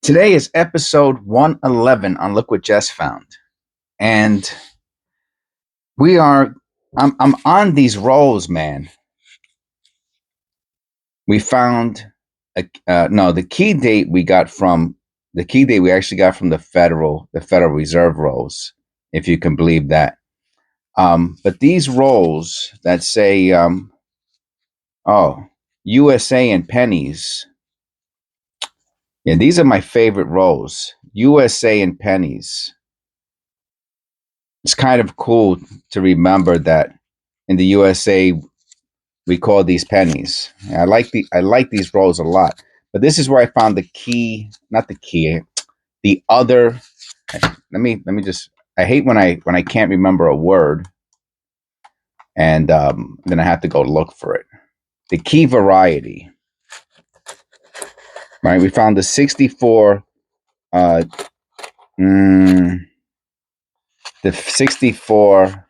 Today is episode 111 on Look What Jess Found. And I'm on these rolls, man. We found, the key date we actually got from the Federal Reserve rolls, if you can believe that. But these rolls that say, USA and pennies. Yeah, these are my favorite rolls. USA and pennies. It's kind of cool to remember that in the USA we call these pennies. I like these rolls a lot. But this is where I found the other. Let me just. I hate when I can't remember a word, and then I have to go look for it. The key variety. Right, we found the 64. The 64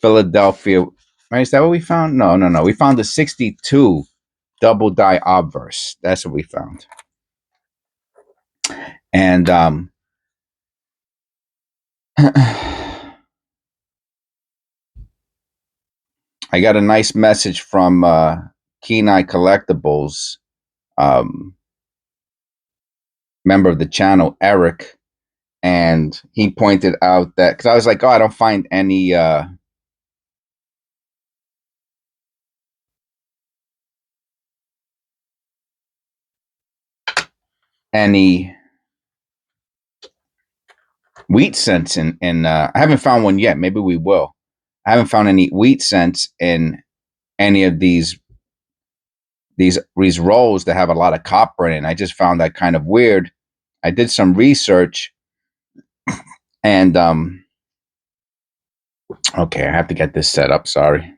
Philadelphia. Right, is that what we found? No. We found the 62 double die obverse. That's what we found. And I got a nice message from keeneEyeCollectables, member of the channel, Eric, and he pointed out that, because I was like, I don't find any wheat cents in I haven't found one yet. Maybe we will. I haven't found any wheat cents in any of these rolls that have a lot of copper in it. I just found that kind of weird. I did some research, and okay, I have to get this set up. Sorry.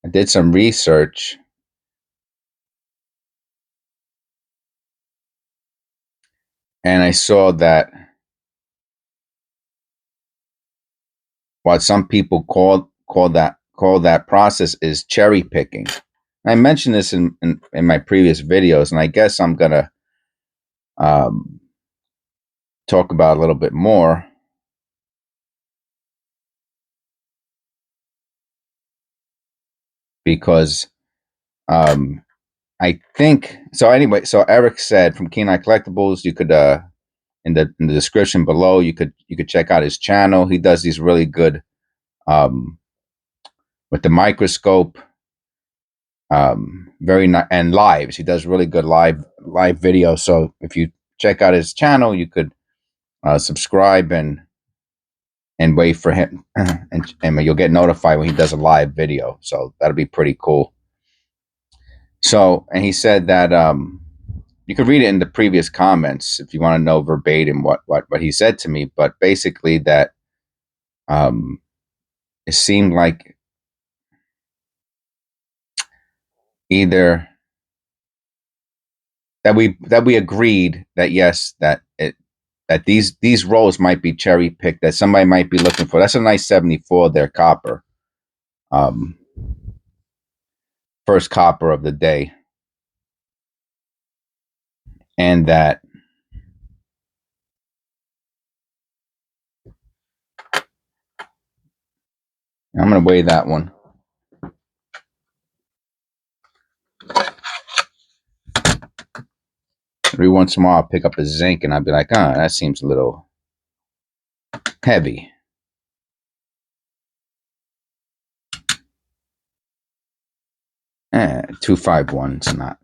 I did some research, and I saw that what some people call that process is cherry picking. I mentioned this in my previous videos, and I guess I'm gonna talk about it a little bit more, because I think so. Anyway, so Eric said from keeneEyeCollectables, you could in the description below, you could check out his channel. He does these really good with the microscope, very nice, and lives. He does really good live videos. So if you check out his channel, you could subscribe and wait for him, and you'll get notified when he does a live video. So that'll be pretty cool. So, and he said that you could read it in the previous comments if you want to know verbatim what he said to me. But basically, that it seemed like either that we agreed that yes, that these rolls might be cherry picked, that somebody might be looking for. That's a nice 74 there, copper. First copper of the day. And that I'm going to weigh that one. Every once in a while, I'll pick up a zinc and I'll be like, that seems a little heavy. Eh, 251, it's not.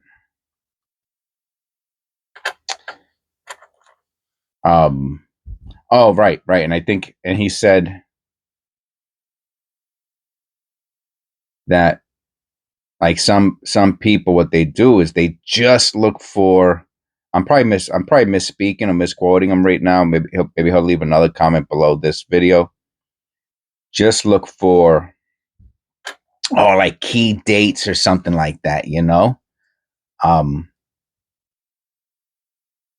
Oh, right. And I think, and he said that, like, some people, what they do is they just look for. I'm probably misspeaking or misquoting him right now. Maybe he'll leave another comment below this video. Just look for, like key dates or something like that,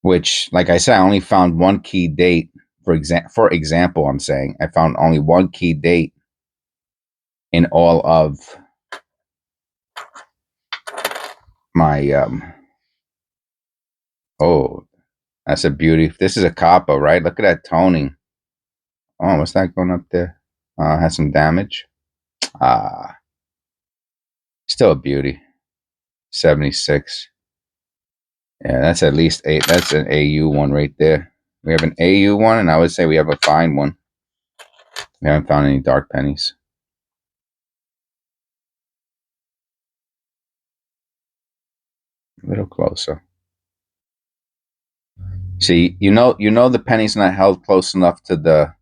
which, like I said, I only found one key date. For example, I'm saying I found only one key date in all of my Oh, that's a beauty. This is a copper, right? Look at that toning. Oh, what's that going up there? Has some damage. Ah, still a beauty. 76. Yeah, that's at least 8. That's an AU one right there. We have an AU one, and I would say we have a fine one. We haven't found any dark pennies. A little closer. See, you know the penny's not held close enough to the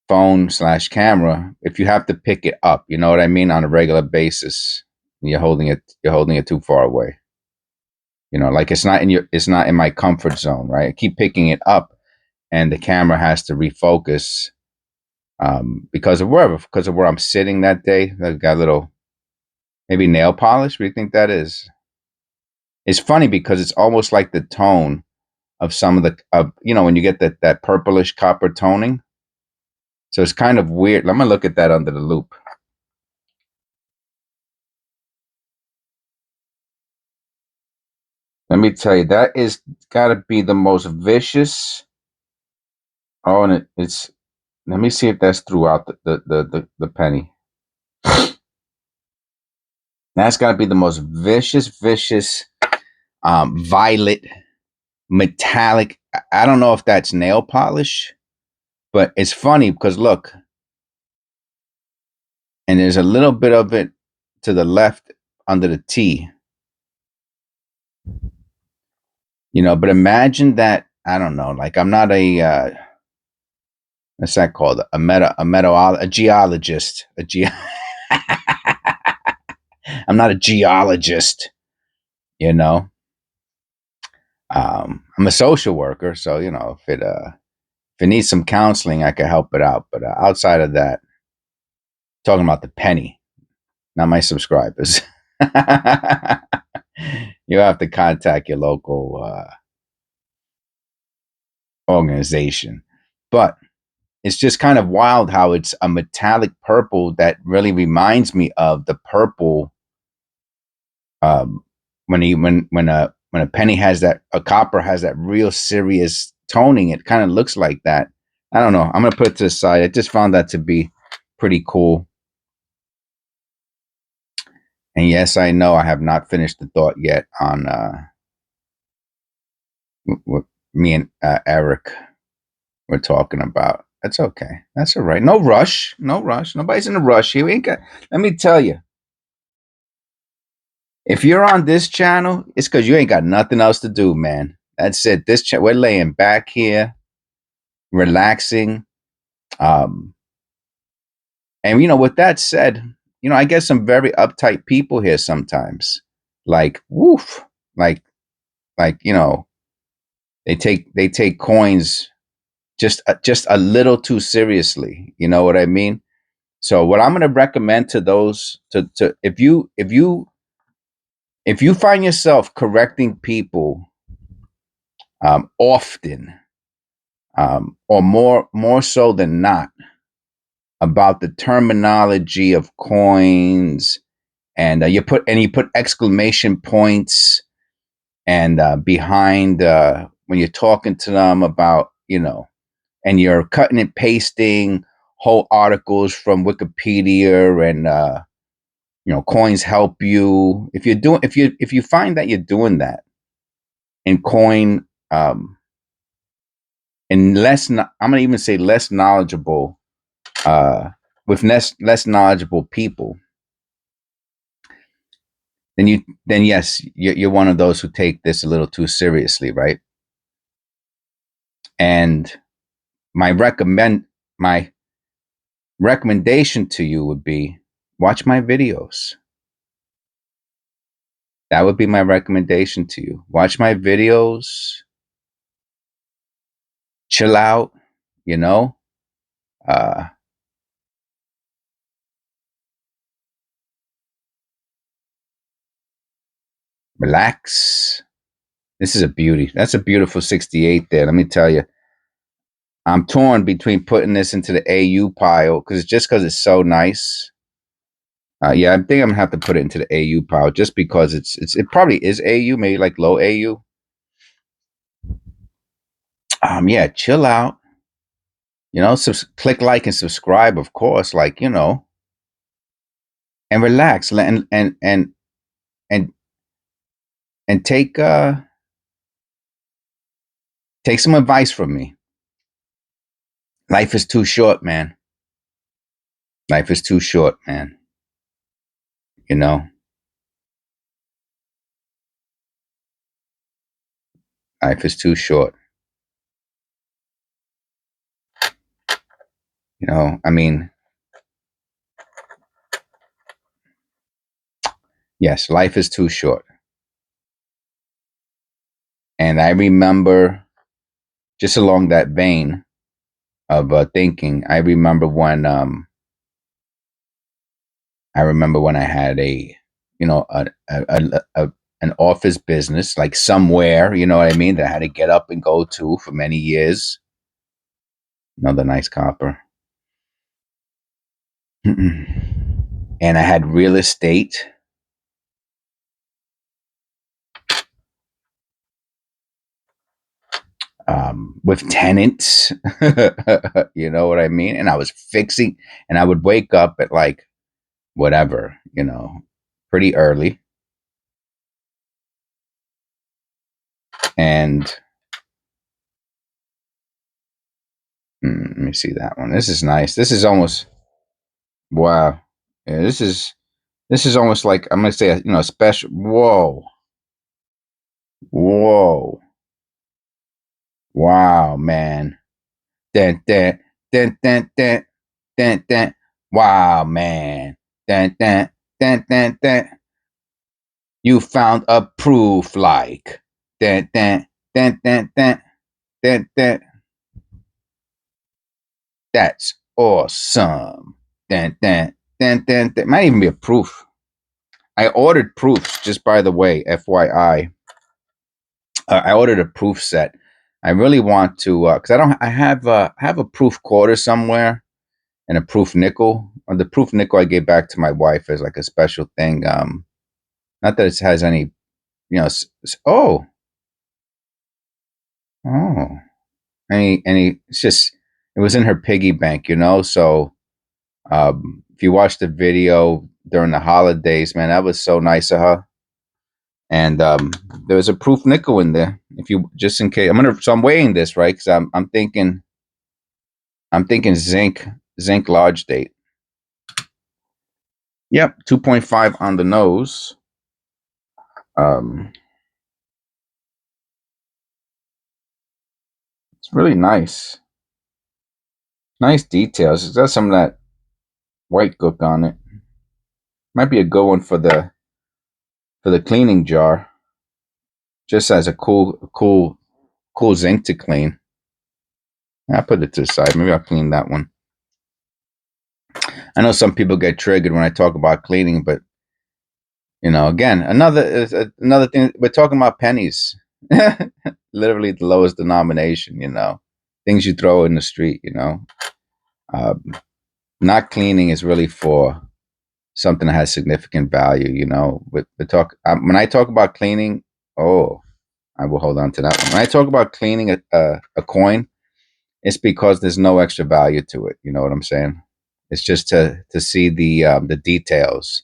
phone/camera if you have to pick it up. You know what I mean, on a regular basis. You're holding it too far away. You know, like it's not in my comfort zone, right? I keep picking it up, and the camera has to refocus because of where I'm sitting that day. I've got a little maybe nail polish. What do you think that is? It's funny because it's almost like the tone of some of the when you get that purplish copper toning. So it's kind of weird. Let me look at that under the loop. Let me tell you, that is got to be the most vicious. Oh, and it's. Let me see if that's throughout the penny. That's got to be the most vicious, violet, metallic. I don't know if that's nail polish, but it's funny because look, and there's a little bit of it to the left under the T. You know, but imagine that. I don't know. Like I'm not a what's that called? A geologist. I'm not a geologist. You know, I'm a social worker, so you know if it needs some counseling, I can help it out. But outside of that, talking about the penny, not my subscribers. You have to contact your local organization. But it's just kind of wild how it's a metallic purple that really reminds me of the purple when a penny has that, a copper has that real serious toning. It kind of looks like that. I don't know. I'm gonna put it to the side. I just found that to be pretty cool. And yes, I know I have not finished the thought yet on what me and Eric were talking about. That's okay. That's all right. No rush. No rush. Nobody's in a rush here. We ain't got. Let me tell you, if you're on this channel, it's because you ain't got nothing else to do, man. That's it. We're laying back here, relaxing. Um, and you know, with that said, you know, I get some very uptight people here sometimes. Like, woof, like, you know, they take coins just a little too seriously. You know what I mean? So what I'm going to recommend to those to if you find yourself correcting people often, or more so than not, about the terminology of coins, and you put exclamation points and behind when you're talking to them about, you know, and you're cutting and pasting whole articles from Wikipedia and you know, coins help you. If you find that you're doing that in coin and I'm gonna even say less knowledgeable with less knowledgeable people, then yes, you're one of those who take this a little too seriously, right? And my recommendation to you would be watch my videos. That would be my recommendation to you. Watch my videos, chill out, you know, uh, relax. This is a beauty. That's a beautiful 68 there. Let me tell you. I'm torn between putting this into the AU pile because it's so nice. Yeah, I think I'm gonna have to put it into the AU pile just because it probably is AU, maybe like low AU. Yeah, chill out. Click like and subscribe, of course. Like, and relax, and and take some advice from me. Life is too short, man. Life is too short, man. You know, life is too short. I mean, yes, life is too short. And I remember, just along that vein of thinking, I remember when I had an office business, like somewhere, you know what I mean, that I had to get up and go to for many years. Another nice copper. And I had real estate. With tenants, you know what I mean? And I was fixing, and I would wake up at like whatever, pretty early. And let me see that one. This is nice. This is almost, wow. Yeah, this is almost like, I'm gonna say, a special. Whoa, whoa, wow, man. Dun, dun, dun, dun, dun, dun, dun. Wow, man. Dun, dun, dun, dun, dun. You found a proof, like. Dun, dun, dun, dun, dun, dun, dun. That's awesome. Dun, dun, dun, dun, dun. Might even be a proof. I ordered proofs, just by the way, FYI. I ordered a proof set. I really want to, because I have a proof quarter somewhere and a proof nickel. The proof nickel I gave back to my wife as like a special thing. Not that it has any, oh, oh, it's just, it was in her piggy bank, So if you watched the video during the holidays, man, that was so nice of her. And there was a proof nickel in there. If you, just in case, so I'm weighing this, right? Because I'm thinking zinc large date. Yep, 2.5 on the nose. It's really nice. Nice details. It does some of that white gook on it. Might be a good one for the cleaning jar. Just as a cool zinc to clean. I'll put it to the side. Maybe I'll clean that one. I know some people get triggered when I talk about cleaning, but again, another thing. We're talking about pennies, literally the lowest denomination. Things you throw in the street. Um, Not cleaning is really for something that has significant value. When I talk about cleaning, oh, I will hold on to that one. When I talk about cleaning a coin, it's because there's no extra value to it. You know what I'm saying? It's just to see the details,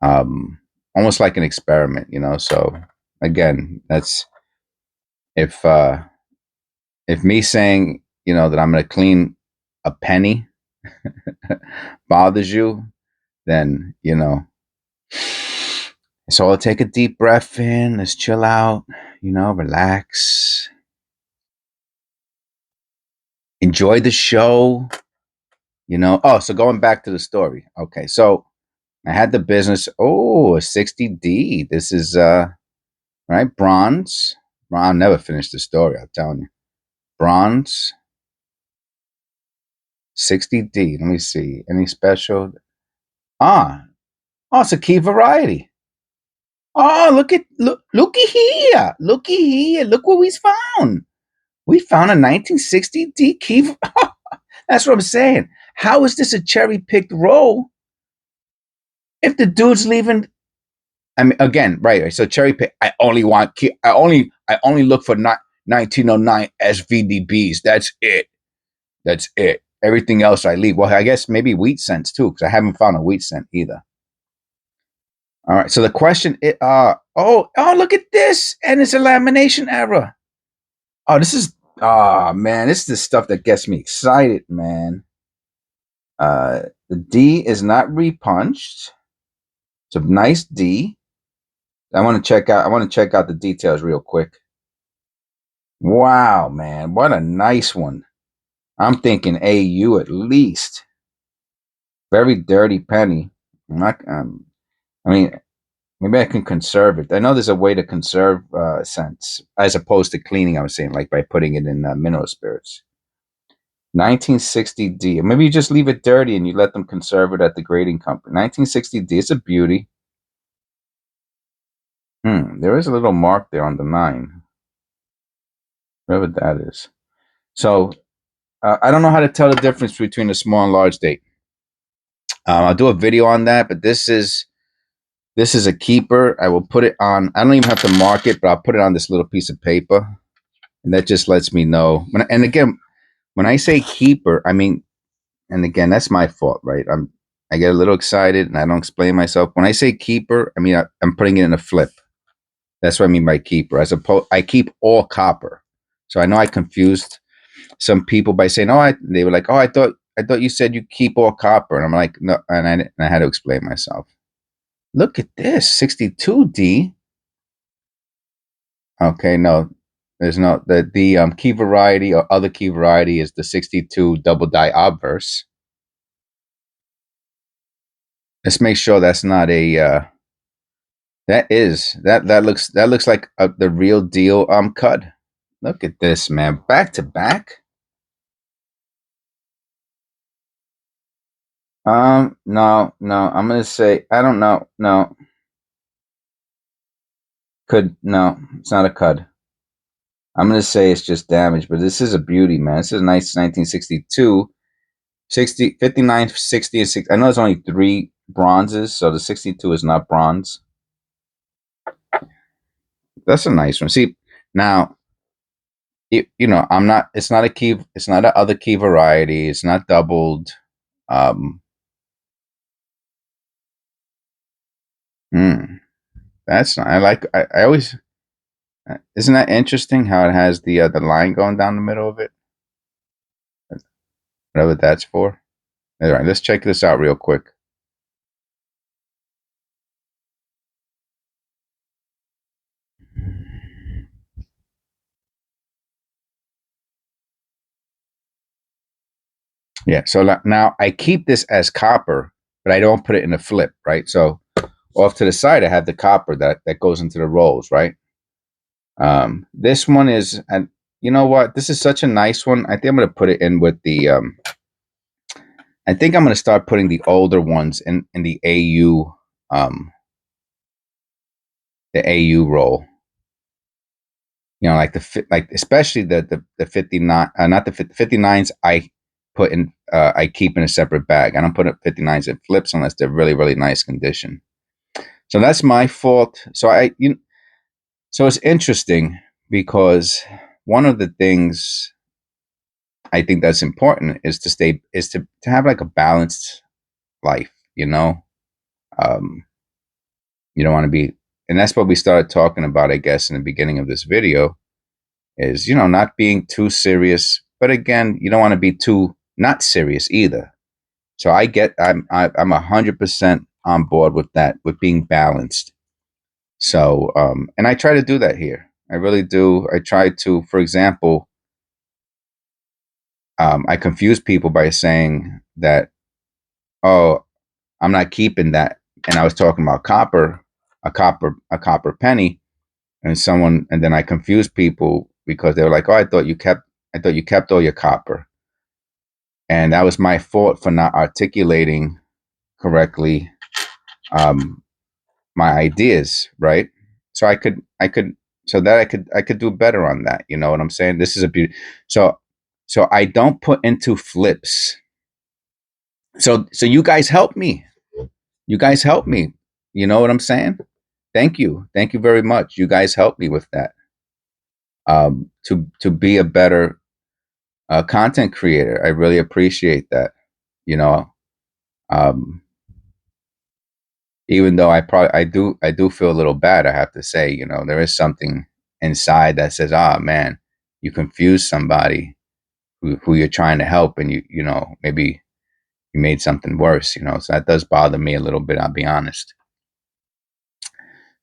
almost like an experiment. So again, that's if if me saying that I'm going to clean a penny bothers you, then so I'll take a deep breath in. Let's chill out. Relax. Enjoy the show. Oh, so going back to the story. Okay, so I had the business. Oh, a 60D. This is right, bronze. I'll never finish the story, I'm telling you. Bronze 60D. Let me see. Any special? Ah, oh, it's a key variety. Oh, looky here. Looky here. Look what we found. We found a 1960D key. That's what I'm saying. How is this a cherry picked roll if the dude's leaving? I mean, again, right? So cherry pick. I only look for not. 1909 SVDBs. That's it. That's it. Everything else I leave. Well, I guess maybe wheat cents too, because I haven't found a wheat cent either. All right. So the question is, oh, look at this. And it's a lamination error. Oh, this is, man, this is the stuff that gets me excited, man. The D is not repunched. It's a nice D. I want to check out the details real quick. Wow, man, what a nice one. I'm thinking AU at least. Very dirty penny. I'm not, I mean, maybe I can conserve it. I know there's a way to conserve cents as opposed to cleaning. I was saying, like by putting it in mineral spirits. 1960D. Maybe you just leave it dirty and you let them conserve it at the grading company. 1960D. It's a beauty. There is a little mark there on the 9. Whatever that is. So I don't know how to tell the difference between a small and large date. I'll do a video on that, but this is a keeper. I will put it on. I don't even have to mark it, but I'll put it on this little piece of paper, and that just lets me know. And again, when I say keeper, I mean, and again, that's my fault, right? I get a little excited and I don't explain myself. When I say keeper, I mean I'm putting it in a flip. That's what I mean by keeper. As opposed, I keep all copper. So I know I confused some people by saying, they were like, I thought you said you keep all copper. And I'm like, no, and I had to explain myself. Look at this, 62D. Okay, no, there's no, the key variety or other key variety is the 62 double die obverse. Let's make sure that's not a, that looks like the real deal cud. Look at this, man, back to back. No, I'm gonna say I don't know. No, no, it's not a cud. I'm gonna say it's just damage, but this is a beauty, man. This is a nice 1962, 60, 59, 60, and 60. I know there's only 3 bronzes, so the 62 is not bronze. That's a nice one. See, now, I'm not. It's not a key. It's not a other key variety. It's not doubled. That's not. I always. Isn't that interesting how it has the line going down the middle of it? Whatever that's for. All right, let's check this out real quick. Yeah, so now I keep this as copper, but I don't put it in a flip, right? So off to the side, I have the copper that goes into the rolls, right? This one is, and you know what? This is such a nice one. I think I'm going to put it in with the, I think I'm going to start putting the older ones in the AU, roll. Like especially the 59, not the 59s. I put in, I keep in a separate bag. I don't put 59s in flips unless they're really, really nice condition. So that's my fault. So so it's interesting because one of the things I think that's important is to have like a balanced life. You don't want to be, and that's what we started talking about, I guess, in the beginning of this video. Is not being too serious, but again, you don't want to be too not serious either. So I'm 100% on board with that, with being balanced. So and I try to do that here. I really do. I try to, for example, I confuse people by saying that, oh, I'm not keeping that, and I was talking about a copper penny, and then I confused people because they were like, oh, I thought you kept all your copper. And that was my fault for not articulating correctly my ideas, right? So I could do better on that. You know what I'm saying? This is a beauty. So I don't put into flips. So you guys help me. You guys help me. You know what I'm saying? Thank you very much. You guys help me with that. to be a better content creator. I really appreciate that. You know, um, even though I do feel a little bad. I have to say, you know, there is something inside that says, "Ah, man, you confuse somebody who you're trying to help, and you know maybe you made something worse." You know, so that does bother me a little bit. I'll be honest.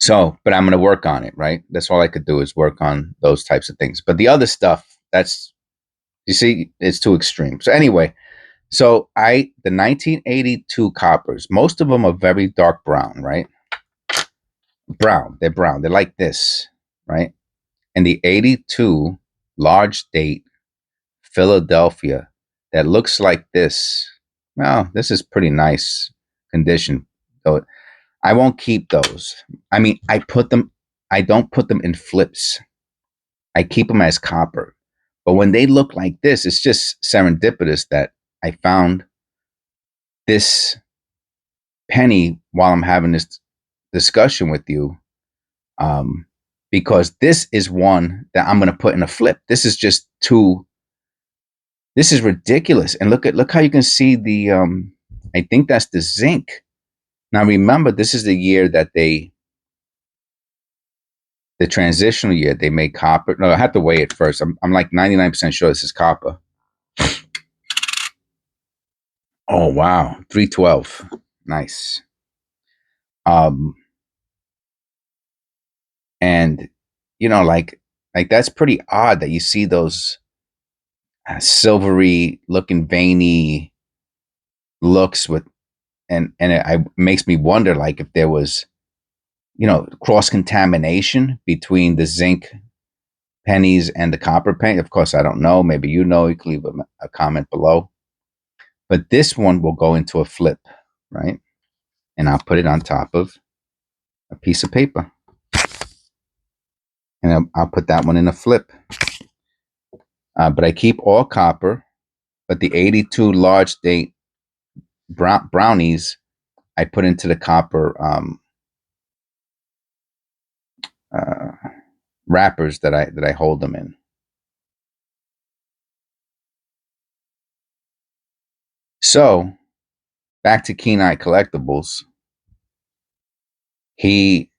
So, but I'm going to work on it, right? That's all I could do is work on those types of things. But the other stuff, that's, you see, it's too extreme. So anyway, so the 1982 coppers, most of them are very dark brown, right? Brown. They're brown. They're like this, right? And the 82 large date Philadelphia that looks like this. Well, this is pretty nice condition. So I won't keep those. I mean, I don't put them in flips. I keep them as copper. But when they look like this, it's just serendipitous that I found this penny while I'm having this discussion with you. Because this is one that I'm going to put in a flip. This is just too, this is ridiculous. And look how you can see the, I think that's the zinc. Now remember, this is the year that the transitional year, they made copper. No, I have to weigh it first. I'm like 99% sure this is copper. Oh, wow. 312. Nice. Um, and you know, like that's pretty odd that you see those silvery looking veiny looks with, and it makes me wonder like if there was, you know, cross contamination between the zinc pennies and the copper penny. Of course, I don't know. Maybe you know. You can leave a comment below. But this one will go into a flip, right? And I'll put it on top of a piece of paper, and I'll put that one in a flip. But I keep all copper. But the 82 large date brownies, I put into the copper uh, wrappers that I hold them in. So back to keeneEyeCollectables. He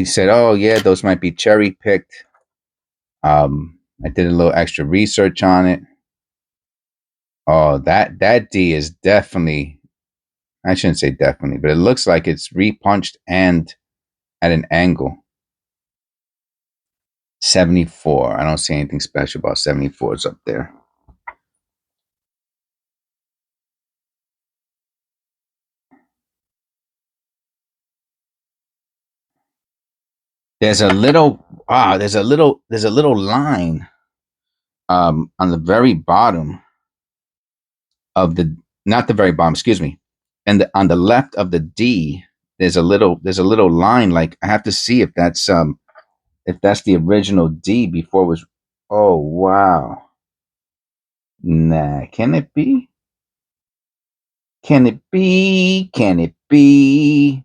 said, "Oh yeah, those might be cherry picked." I did a little extra research on it. Oh, that D is definitely, I shouldn't say definitely, but it looks like it's repunched and at an angle. 74. I don't see anything special about 74s up there. There's a little there's a little line on the very bottom of the, not the very bottom, excuse me. And on the left of the D, there's a little line, like I have to see if that's the original D before it was. Oh wow. Nah, can it be? Can it be? Can it be?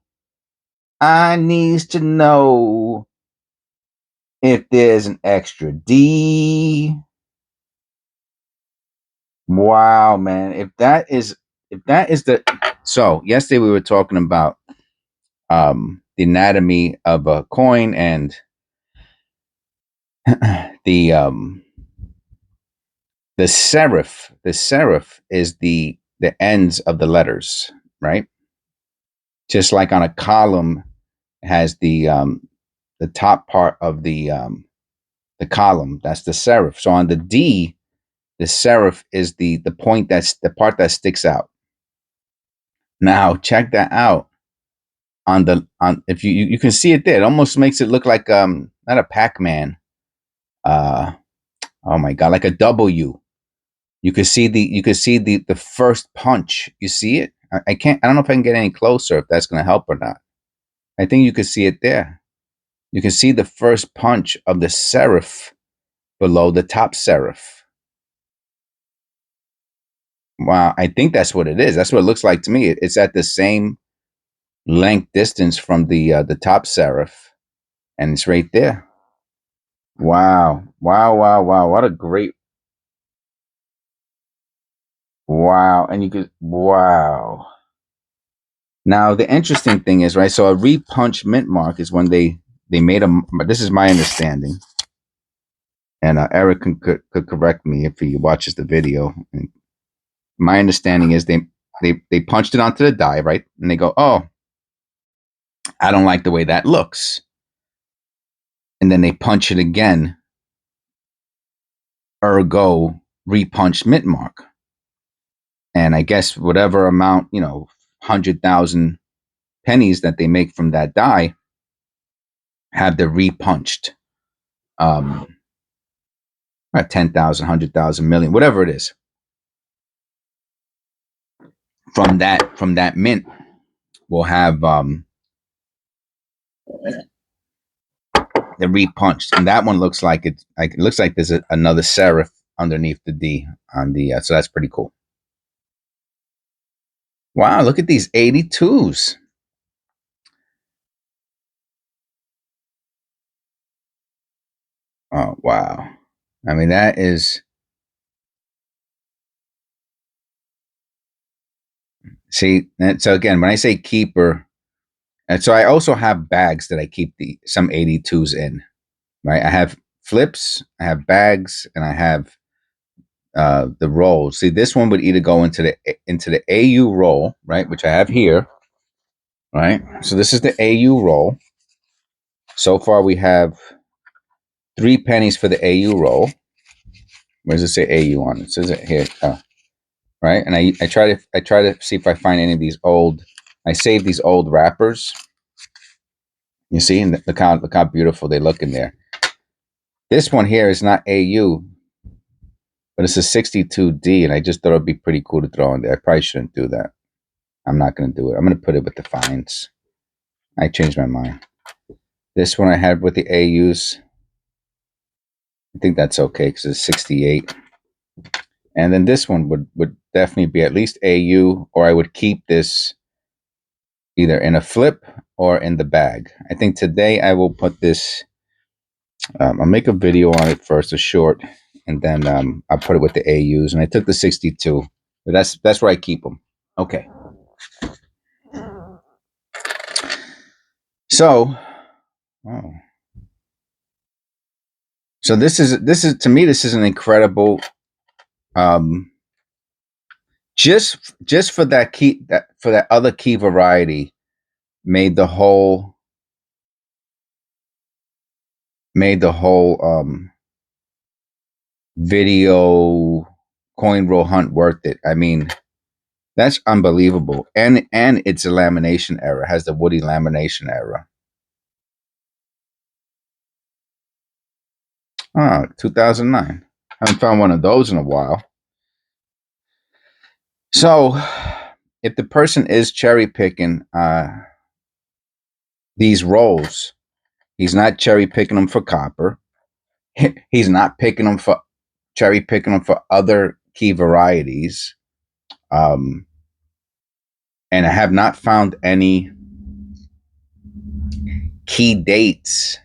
I needs to know if there's an extra D. Wow, man. If that is the, so yesterday we were talking about the anatomy of a coin, and the the serif is the ends of the letters, right? Just like on a column has the top part of the column, that's the serif. So on the D, the serif is the point, that's the part that sticks out. Now check that out on the, on, if you can see it there, it almost makes it look like not a Pac-Man, uh oh my god, like a W. You can see the first punch. You see it? I can't, I don't know if I can get any closer, if that's going to help or not. I think you can see it there. You can see the first punch of the serif below the top serif. Wow, I think that's what it is. That's what it looks like to me. It's at the same length distance from the top serif, and it's right there. Wow, Wow, wow, wow. What a great wow. And you could wow. Now the interesting thing is, right? So a repunch mint mark is when they made a. This is my understanding, and Eric could correct me if he watches the video. And my understanding is they punched it onto the die, right? And they go, oh, I don't like the way that looks, and then they punch it again, ergo repunch mint mark. And I guess whatever amount, 100,000 pennies that they make from that die have the repunched, 10,000, 100,000, million, whatever it is, from that mint will have the repunched, and that one looks like it looks like there's another serif underneath the D on the so that's pretty cool. Wow, look at these 82s. Oh wow, I mean that is. See, so again, when I say keeper, and so I also have bags that I keep some 82s in, right? I have flips, I have bags, and I have the rolls. See, this one would either go into the AU roll, right, which I have here, right? So this is the AU roll. So far, we have 3 pennies for the AU roll. Where does it say AU on it? It says it here, right? And I try to see if I find any of these old. I save these old wrappers. You see, and look how beautiful they look in there. This one here is not AU, but it's a 62D, and I just thought it'd be pretty cool to throw in there. I probably shouldn't do that. I'm not going to do it. I'm going to put it with the fines. I changed my mind. This one I had with the AUs. I think that's okay because it's 68. And then this one would definitely be at least AU, or I would keep this either in a flip or in the bag. I think today I will put this. I'll make a video on it first, a short, and then I'll put it with the AUs. And I took the 62. But that's where I keep them. Okay. So, oh. So this is to me this is an incredible um just for that key that for that other key variety made the whole video coin roll hunt worth it. I mean, that's unbelievable. And it's a lamination error, has the woody lamination error. Oh, 2009. I haven't found one of those in a while. So, if the person is cherry picking these rolls, he's not cherry picking them for copper. He's not picking them for cherry picking them for other key varieties. Um, and I have not found any key dates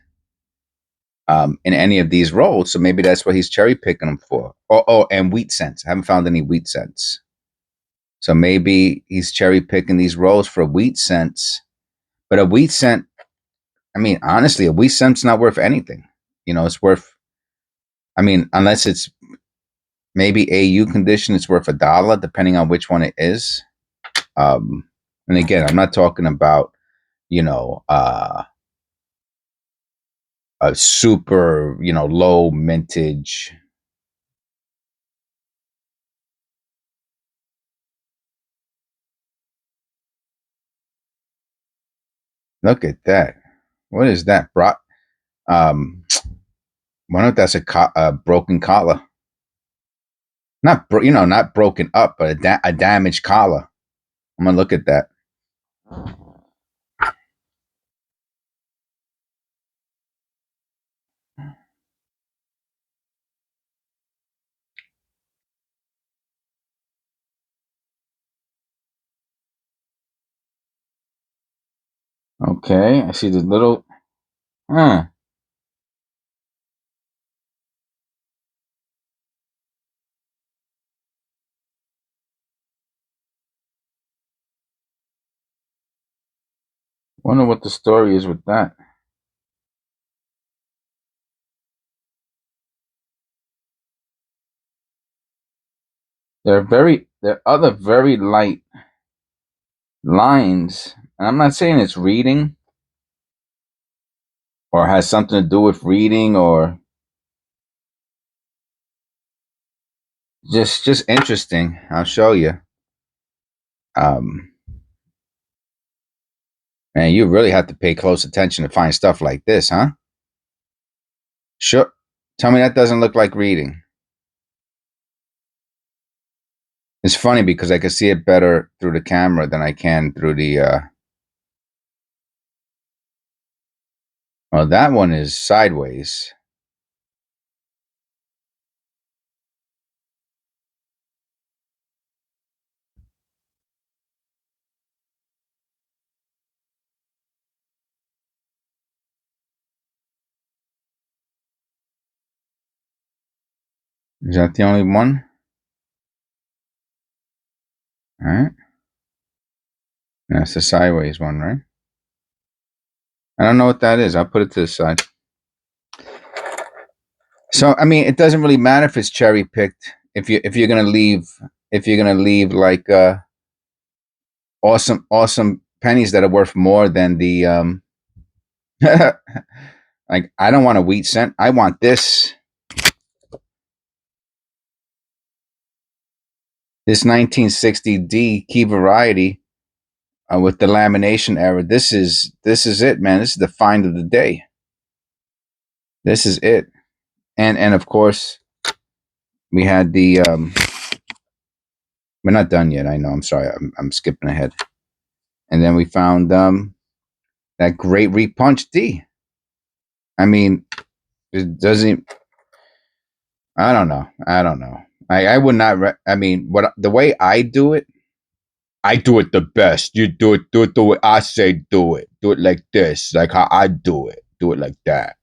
in any of these rolls. So maybe that's what he's cherry picking them for. Oh, and wheat cents. I haven't found any wheat cents. So maybe he's cherry picking these rolls for wheat cents. But a wheat cent, I mean, honestly, a wheat cent's not worth anything. It's worth, I mean, unless it's maybe AU condition, it's worth $1, depending on which one it is. And again, I'm not talking about, you know, uh, a super, low mintage. Look at that. What is that? Um, wonder if that's a broken collar. Not broken up, but a damaged collar. I'm gonna look at that. Okay, I see the little. Huh. Wonder what the story is with that. There are other very light lines. And I'm not saying it's reading or has something to do with reading or just interesting. I'll show you. Um, Man, you really have to pay close attention to find stuff like this, huh? Sure. Tell me that doesn't look like reading. It's funny because I can see it better through the camera than I can through the. Well, that one is sideways. Is that the only one? All right. That's the sideways one, right? I don't know what that is. I'll put it to the side. So, I mean, it doesn't really matter if it's cherry picked. If you're gonna leave like awesome pennies that are worth more than the like, I don't want a wheat cent. I want this 1960D key variety with the lamination error. This is it, man. This is the find of the day. This is it. And of course we had the we're not done yet. I know. I'm sorry. I'm skipping ahead. And then we found that great repunch D. I mean, it doesn't. I don't know. I would not. I mean, what the way I do it. I do it the best. You do it. Do it the way I say. Do it. Do it like this. Like how I do it. Do it like that.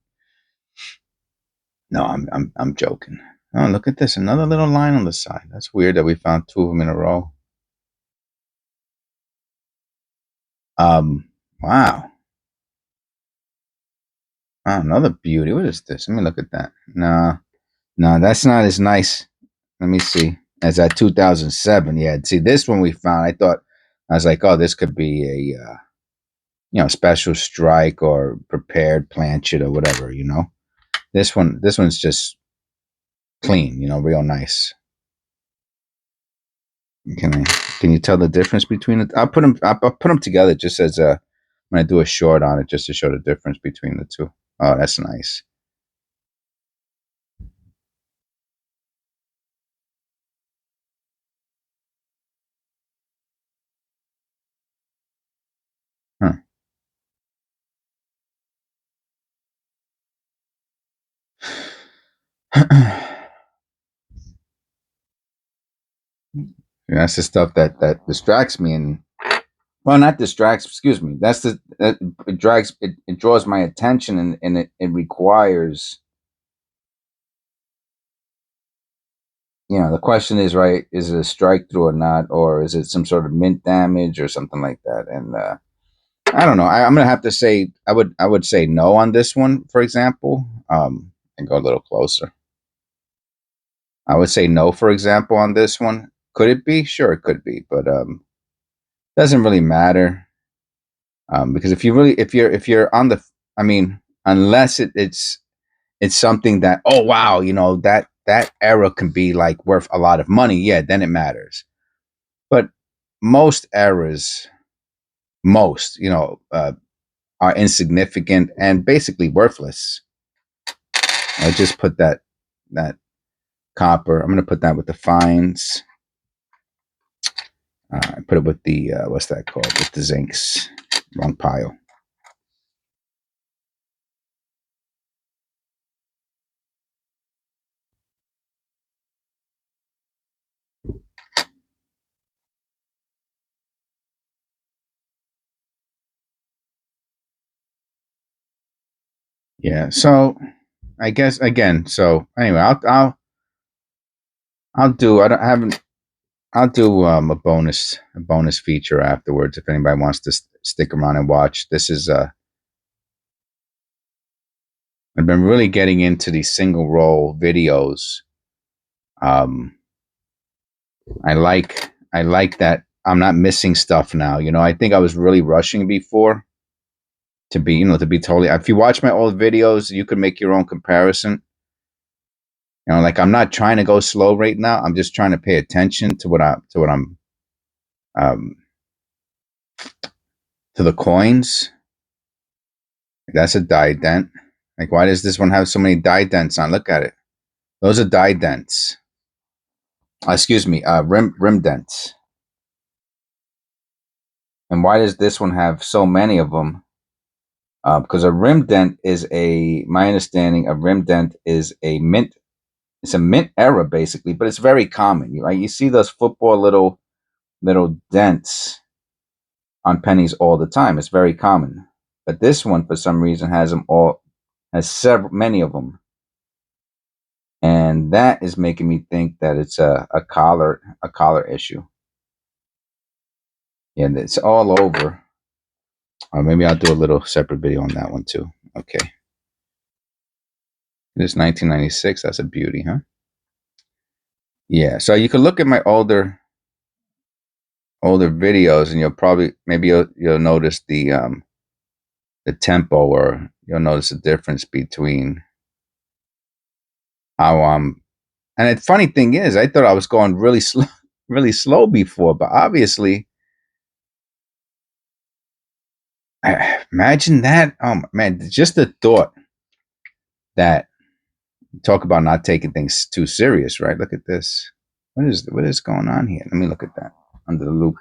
No, I'm joking. Oh, look at this. Another little line on the side. That's weird that we found two of them in a row. Wow. Oh, another beauty. What is this? Let me look at that. No, that's not as nice. Let me see. As that 2007. Yeah. See, this one we found. I was like, oh, this could be a special strike or prepared planchet or whatever. This one's just clean. Real nice. Can you tell the difference between it? I'll put them together just as when I do a short on it, just to show the difference between the two. Oh, that's nice. Huh. That's the stuff that distracts me, and well, not distracts. Excuse me. It drags. It draws my attention, and it requires. The question is, right, is it a strike through or not, or is it some sort of mint damage or something like that? And I don't know. I'm gonna have to say I would say no on this one, for example. And go a little closer. I would say no, for example, on this one. Could it be? Sure, it could be, but doesn't really matter. Because if you're on the, I mean, unless it's something that, oh wow, that error can be like worth a lot of money. Yeah, then it matters. But most errors, are insignificant and basically worthless. I just put that copper. I'm gonna put that with the fines. I put it with the what's that called? With the zincs. Wrong pile. Yeah. So I guess again. So anyway, I'll do. I haven't. I'll do a bonus feature afterwards if anybody wants to stick around and watch. This is I've been really getting into these single roll videos. Um, I like that I'm not missing stuff now. You know, I think I was really rushing before to be, to be totally. If you watch my old videos, you could make your own comparison. You know, like I'm not trying to go slow right now. I'm just trying to pay attention to what I'm um to the coins. That's a die dent. Like, why does this one have so many die dents on? Look at it. Those are die dents. Excuse me, rim dents. And why does this one have so many of them? Because a rim dent is my understanding, a rim dent is a mint. It's a mint error basically, but it's very common. Right? You see those football little dents on pennies all the time. It's very common. But this one, for some reason, has many of them. And that is making me think that it's a collar issue. Yeah, it's all over. Or maybe I'll do a little separate video on that one too. Okay. This 1996. That's a beauty, huh? Yeah. So you can look at my older videos, and you'll notice the tempo, or you'll notice the difference between how and the funny thing is, I thought I was going really slow before, but obviously, imagine that. Oh man, just the thought that, talk about not taking things too serious, right? Look at this. What is going on here? Let me look at that under the loop.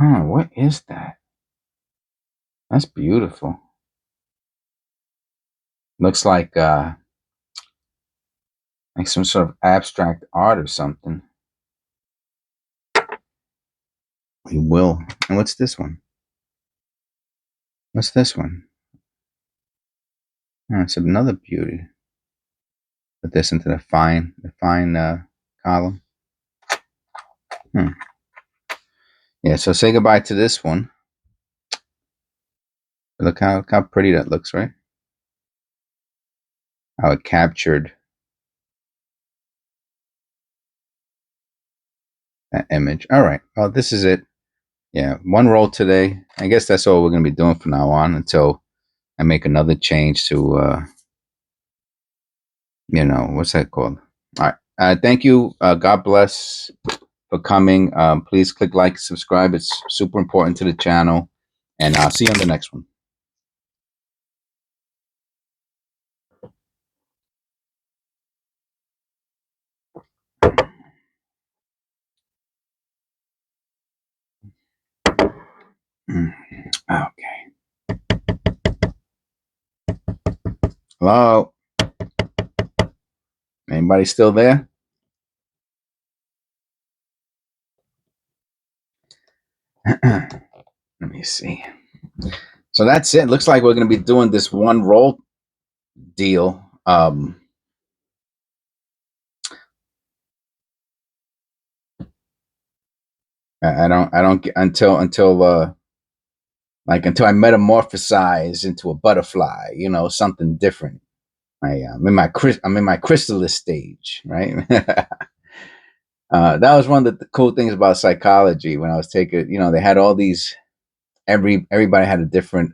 Oh, what is that? That's beautiful. Looks like some sort of abstract art or something. We will. And what's this one? What's this one? Oh, it's another beauty. Put this into the fine column. Yeah, so say goodbye to this one. Look how pretty that looks, right? How it captured that image. All right. Well, this is it. Yeah, one roll today. I guess that's all we're going to be doing from now on until I make another change to, what's that called? All right. Thank you. God bless for coming. Please click like, subscribe. It's super important to the channel. And I'll see you on the next one. Okay. Hello? Anybody still there? Let me see. So that's it. Looks like we're going to be doing this one roll deal. I don't get until I metamorphosize into a butterfly, something different. I'm in my chrysalis stage, right? That was one of the cool things about psychology when I was taking, they had all these, everybody had a different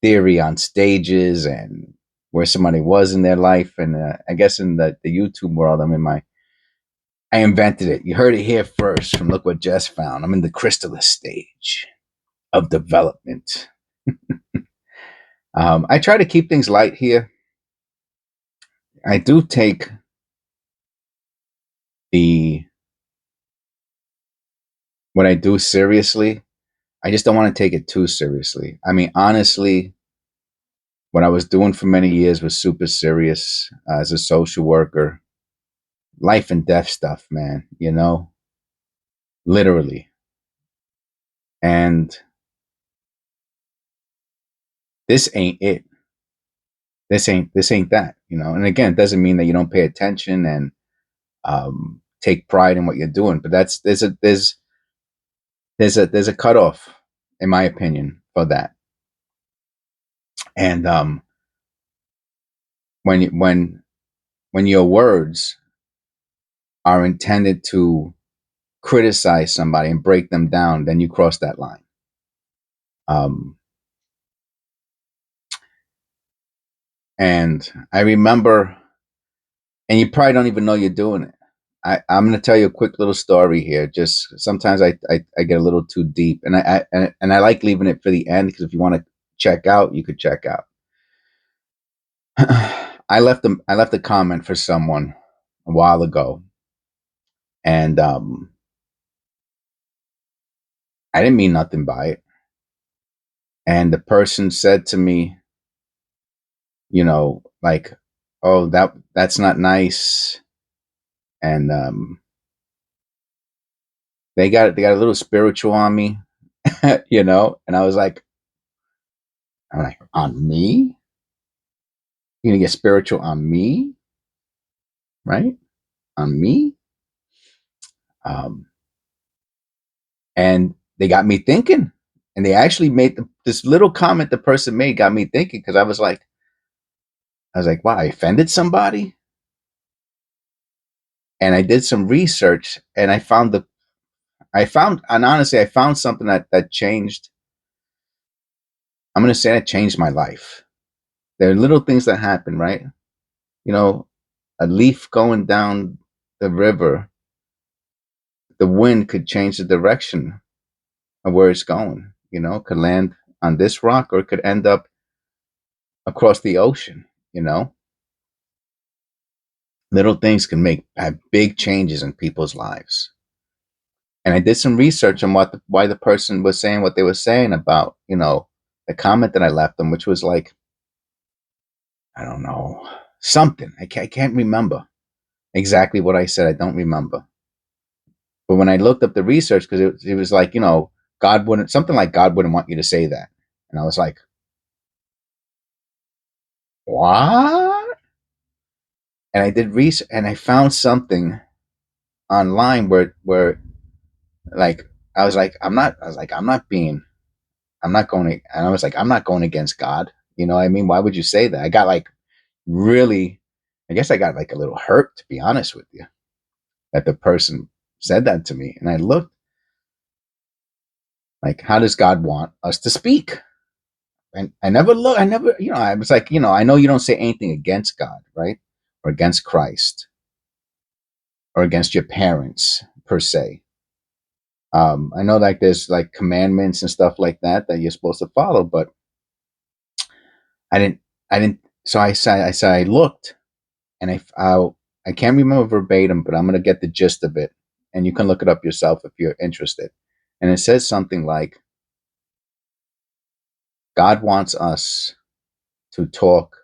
theory on stages and where somebody was in their life. And I guess in the YouTube world, I invented it. You heard it here first from Look What Jess Found. I'm in the chrysalis stage of development. I try to keep things light here. I do take what I do seriously. I just don't want to take it too seriously. I mean, honestly, what I was doing for many years was super serious as a social worker. Life and death stuff, man, literally. And this ain't it. this ain't that, you know. And again, it doesn't mean that you don't pay attention and take pride in what you're doing, but there's a cutoff, in my opinion, for that. And when your words are intended to criticize somebody and break them down, then you cross that line. And I remember, and you probably don't even know you're doing it. I'm going to tell you a quick little story here. Just sometimes I get a little too deep, and I like leaving it for the end, because if you want to check out, you could check out. I left a comment for someone a while ago, and I didn't mean nothing by it. And the person said to me, you know, like, "Oh, that's not nice," and they got a little spiritual on me, you know. And I'm like, on me? You're gonna get spiritual on me, right? On me? And they got me thinking. And they actually made this little comment the person made got me thinking, because I was like, wow, I offended somebody. And I did some research, and and honestly, I found something that changed. I'm gonna say that changed my life. There are little things that happen, right? You know, a leaf going down the river, the wind could change the direction of where it's going. You know, could land on this rock, or it could end up across the ocean. You know, little things can have big changes in people's lives. And I did some research on why the person was saying what they were saying about, you know, the comment that I left them, which was like, I don't know, something. I can't remember exactly what I said. I don't remember. But when I looked up the research, because it was like, you know, God wouldn't want you to say that. And I was like, what? And I did research, and I found something online where like, I'm not going to, and I was like, I'm not going against God. You know what I mean? Why would you say that? I got like really, I guess I got like a little hurt, to be honest with you, that the person said that to me. And I looked like, how does God want us to speak? And I never, you know, I was like, you know, I know you don't say anything against God, right? Or against Christ, or against your parents per se. I know like there's like commandments and stuff like that you're supposed to follow, but I didn't, so I looked, and I can't remember verbatim, but I'm going to get the gist of it. And you can look it up yourself if you're interested. And it says something like, God wants us to talk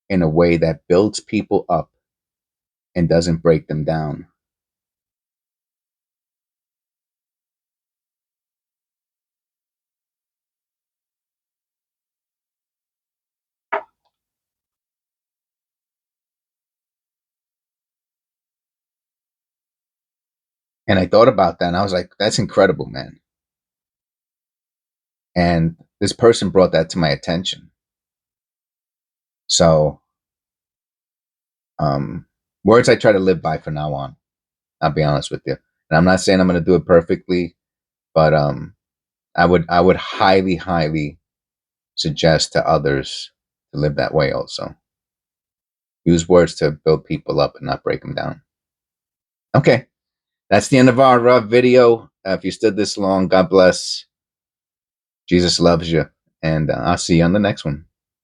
in a way that builds people up and doesn't break them down. And I thought about that, and I was like, that's incredible, man. And this person brought that to my attention. So, words I try to live by from now on. I'll be honest with you. And I'm not saying I'm going to do it perfectly, but I would highly, highly suggest to others to live that way also. Use words to build people up and not break them down. Okay. That's the end of our video. If you stood this long, God bless. Jesus loves you. And I'll see you on the next one.